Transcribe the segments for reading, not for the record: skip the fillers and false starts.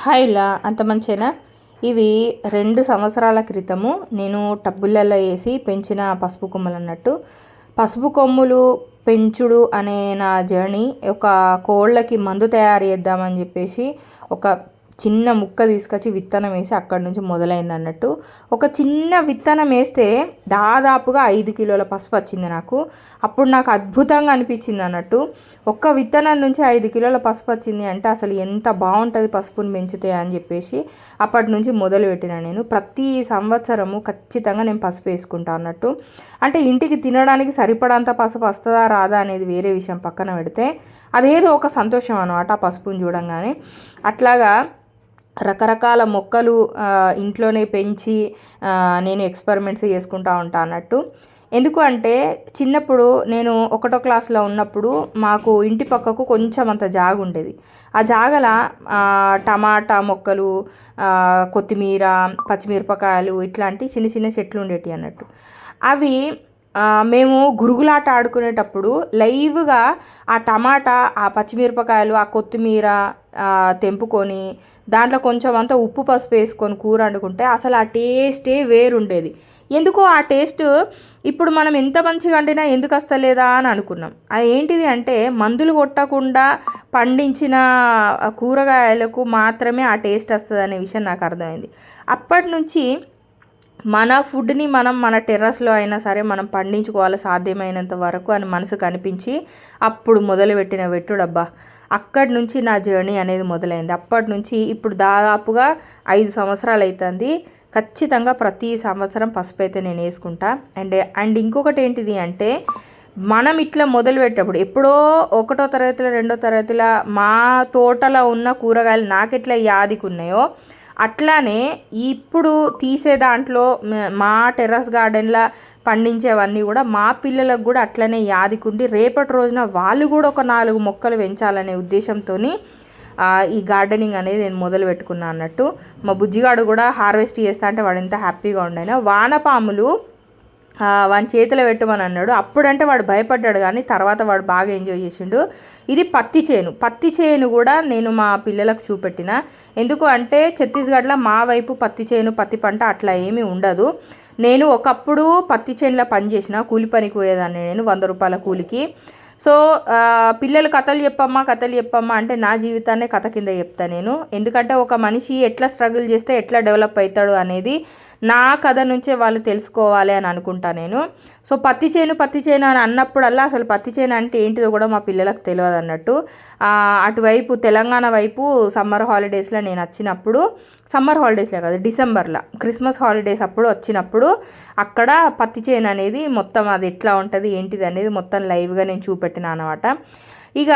హాయ్లా అంత మంచేనా. ఇవి 2 సంవత్సరాల క్రితము నేను టబ్బులలో వేసి పెంచిన పసుపు కొమ్మలు అన్నట్టు. పసుపు కొమ్ములు పెంచుడు అనే నా జర్నీ ఒక కోళ్ళకి మందు తయారు చేద్దామని చెప్పేసి ఒక చిన్న ముక్క తీసుకొచ్చి విత్తనం వేసి అక్కడి నుంచి మొదలైంది అన్నట్టు. ఒక చిన్న విత్తనం వేస్తే దాదాపుగా 5 కిలోల పసుపు వచ్చింది నాకు. అప్పుడు నాకు అద్భుతంగా అనిపించింది అన్నట్టు. ఒక్క విత్తనం నుంచి 5 కిలోల పసుపు వచ్చింది అంటే అసలు ఎంత బాగుంటుంది పసుపుని పెంచితే అని చెప్పేసి అప్పటి నుంచి మొదలుపెట్టిన నేను. ప్రతి సంవత్సరము ఖచ్చితంగా నేను పసుపు వేసుకుంటా అన్నట్టు. అంటే ఇంటికి తినడానికి సరిపడంత పసుపు వస్తుందా రాదా అనేది వేరే విషయం పక్కన పెడితే అదేదో ఒక సంతోషం అనమాట ఆ పసుపుని చూడంగానే. అట్లాగా రకరకాల మొక్కలు ఇంట్లోనే పెంచి నేను ఎక్స్పెరిమెంట్స్ చేసుకుంటూ ఉంటాను అన్నట్టు. ఎందుకు అంటే చిన్నప్పుడు నేను 1వ క్లాస్లో ఉన్నప్పుడు మాకు ఇంటి పక్కకు కొంచెం అంత జాగ ఉండేది. ఆ జాగల టమాటా మొక్కలు, కొత్తిమీర, పచ్చిమిరపకాయలు ఇట్లాంటి చిన్న చిన్న చెట్లు ఉండేవి అన్నట్టు. అవి మేము గురుగులాట ఆడుకునేటప్పుడు లైవ్గా ఆ టమాటా, ఆ పచ్చిమిరపకాయలు, ఆ కొత్తిమీర తెంపుకొని దాంట్లో కొంచెం అంతా ఉప్పు పసుపు వేసుకొని కూర వండుకుంటే అసలు ఆ టేస్టే వేరుండేది. ఎందుకో ఆ టేస్ట్ ఇప్పుడు మనం ఎంత మంచిగా వండినా ఎందుకు వస్తలేదా అని అనుకున్నాం. అది ఏంటిది అంటే మందులు కొట్టకుండా పండించిన కూరగాయలకు మాత్రమే ఆ టేస్ట్ వస్తుంది అనే విషయం నాకు అర్థమైంది. అప్పటి నుంచి మన ఫుడ్ని మనం మన టెర్రస్లో అయినా సరే మనం పండించుకోవాలి సాధ్యమైనంత వరకు అని మనసుకు అనిపించి అప్పుడు మొదలుపెట్టిన పెట్టుడబ్బా. అక్కడి నుంచి నా జర్నీ అనేది మొదలైంది. అప్పటి నుంచి ఇప్పుడు దాదాపుగా 5 సంవత్సరాలు అవుతుంది. ఖచ్చితంగా ప్రతి సంవత్సరం పసుపు అయితే నేను వేసుకుంటా. అండ్ ఇంకొకటి ఏంటిది అంటే మనం ఇట్లా మొదలుపెట్టేటప్పుడు ఎప్పుడో 1వ తరగతిలో 2వ తరగతిలో మా తోటలో ఉన్న కూరగాయలు నాకెట్లా యాదికి ఉన్నాయో అట్లానే ఇప్పుడు తీసే దాంట్లో మా టెర్రస్ గార్డెన్లో పండించేవన్నీ కూడా మా పిల్లలకు కూడా అట్లనే యాదికుండి రేపటి రోజున వాళ్ళు కూడా ఒక 4 మొక్కలు పెంచాలనే ఉద్దేశంతో ఈ గార్డెనింగ్ అనేది నేను మొదలు పెట్టుకున్నాను అన్నట్టు. మా బుజ్జిగాడు కూడా హార్వెస్ట్ చేస్తా అంటే వాడు ఎంత హ్యాపీగా ఉండైనా. వానపాములు వాని చేతిలో పెట్టమని అన్నాడు. అప్పుడంటే వాడు భయపడ్డాడు కానీ తర్వాత వాడు బాగా ఎంజాయ్ చేసిండు. ఇది పత్తి చేను కూడా నేను మా పిల్లలకు చూపెట్టిన. ఎందుకు అంటే ఛత్తీస్గఢ్లో మా వైపు పత్తి చేను పత్తి పంట అట్లా ఏమీ ఉండదు. నేను ఒకప్పుడు పత్తి చేనులో పనిచేసిన కూలి పనికి పోయేదాన్ని నేను 100 రూపాయల కూలికి. సో పిల్లలు కథలు చెప్పమ్మా అంటే నా జీవితాన్నే కథ కింద చెప్తా నేను. ఎందుకంటే ఒక మనిషి ఎట్లా స్ట్రగుల్ చేస్తే ఎట్లా డెవలప్ అవుతాడు అనేది నా కథ నుంచే వాళ్ళు తెలుసుకోవాలి అని అనుకుంటా నేను. సో పత్తి చేను అని అన్నప్పుడల్లా అసలు పత్తి చేను అంటే ఏంటిదో కూడా మా పిల్లలకు తెలియదు అన్నట్టు. అటువైపు తెలంగాణ వైపు సమ్మర్ హాలిడేస్లో నేను వచ్చినప్పుడు, సమ్మర్ హాలిడేస్లే కాదు డిసెంబర్లో క్రిస్మస్ హాలిడేస్ అప్పుడు వచ్చినప్పుడు అక్కడ పత్తి చేను అనేది మొత్తం అది ఎట్లా ఉంటుంది ఏంటిది అనేది మొత్తం లైవ్గా నేను చూపెట్టిన అనమాట. ఇక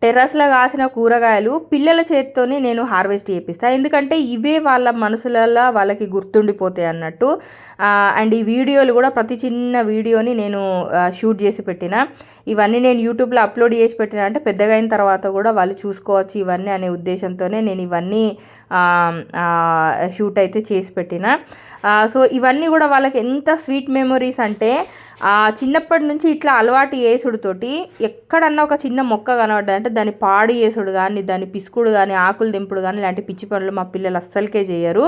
టెర్రస్లో కాసిన కూరగాయలు పిల్లల చేతితోనే నేను హార్వెస్ట్ చేపిస్తాను. ఎందుకంటే ఇవే వాళ్ళ మనసులలో వాళ్ళకి గుర్తుండిపోతాయి అన్నట్టు. అండ్ ఈ వీడియోలు కూడా ప్రతి చిన్న వీడియోని నేను షూట్ చేసి పెట్టిన. ఇవన్నీ నేను యూట్యూబ్లో అప్లోడ్ చేసి పెట్టిన అంటే పెద్దగా అయిన తర్వాత కూడా వాళ్ళు చూసుకోవచ్చు ఇవన్నీ అనే ఉద్దేశంతోనే నేను ఇవన్నీ షూట్ అయితే చేసి పెట్టిన. సో ఇవన్నీ కూడా వాళ్ళకి ఎంత స్వీట్ మెమొరీస్ అంటే చిన్నప్పటి నుంచి ఇట్లా అలవాటు చేసుడుతోటి ఎక్కడన్నా ఒక చిన్న మొక్క కనబడ్డా దాన్ని పాడు చేసుడు కానీ దాన్ని పిసుకుడు కానీ ఆకులు దింపుడు కానీ ఇలాంటి పిచ్చి పనులు మా పిల్లలు అస్సలకే చేయరు.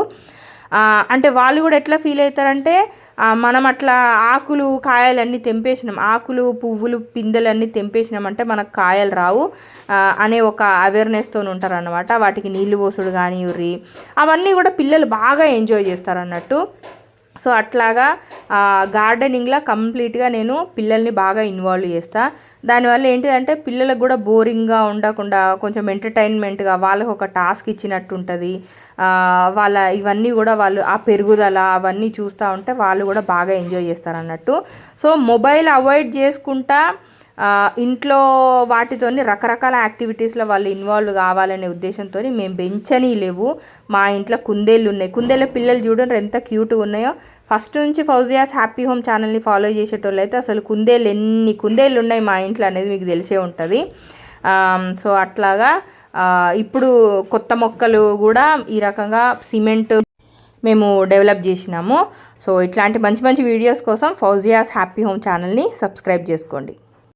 అంటే వాళ్ళు కూడా ఎట్లా ఫీల్ అవుతారంటే మనం అట్లా ఆకులు కాయలన్నీ తెంపేసినాం, ఆకులు పువ్వులు పిందెలన్నీ తెంపేసినామంటే మనకు కాయలు రావు అనే ఒక అవేర్నెస్తో ఉంటారు అన్నమాట. వాటికి నీళ్లు పోసుడు కానీ అవన్నీ కూడా పిల్లలు బాగా ఎంజాయ్ చేస్తారు అన్నట్టు. సో అట్లాగా గార్డెనింగ్లో కంప్లీట్గా నేను పిల్లల్ని బాగా ఇన్వాల్వ్ చేస్తాను. దానివల్ల ఏంటిదంటే పిల్లలకు కూడా బోరింగ్గా ఉండకుండా కొంచెం ఎంటర్టైన్మెంట్గా వాళ్ళకు ఒక టాస్క్ ఇచ్చినట్టు ఉంటుంది. వాళ్ళ ఇవన్నీ కూడా వాళ్ళు ఆ పెరుగుదల అవన్నీ చూస్తూ ఉంటే వాళ్ళు కూడా బాగా ఎంజాయ్ చేస్తారు అన్నట్టు. సో మొబైల్ అవాయిడ్ చేసుకుంటా ఇంట్లో వాటితోని రకరకాల యాక్టివిటీస్లో వాళ్ళు ఇన్వాల్వ్ కావాలనే ఉద్దేశంతో మేము పెంచని లేవు. మా ఇంట్లో కుందేళ్ళు ఉన్నాయి. కుందేళ్ళ పిల్లలు చూడండి ఎంత క్యూట్గా ఉన్నాయో. ఫస్ట్ నుంచి ఫౌజియాస్ హ్యాపీ హోమ్ ఛానల్ని ఫాలో చేసేటోళ్ళు అయితే అసలు ఎన్ని కుందేళ్ళు ఉన్నాయి మా ఇంట్లో అనేది మీకు తెలిసే ఉంటుంది. సో అట్లాగా ఇప్పుడు కొత్త మొక్కలు కూడా ఈ రకంగా సిమెంట్ మేము డెవలప్ చేసినాము. సో ఇట్లాంటి మంచి మంచి వీడియోస్ కోసం ఫౌజియాస్ హ్యాపీ హోమ్ ఛానల్ని సబ్స్క్రైబ్ చేసుకోండి.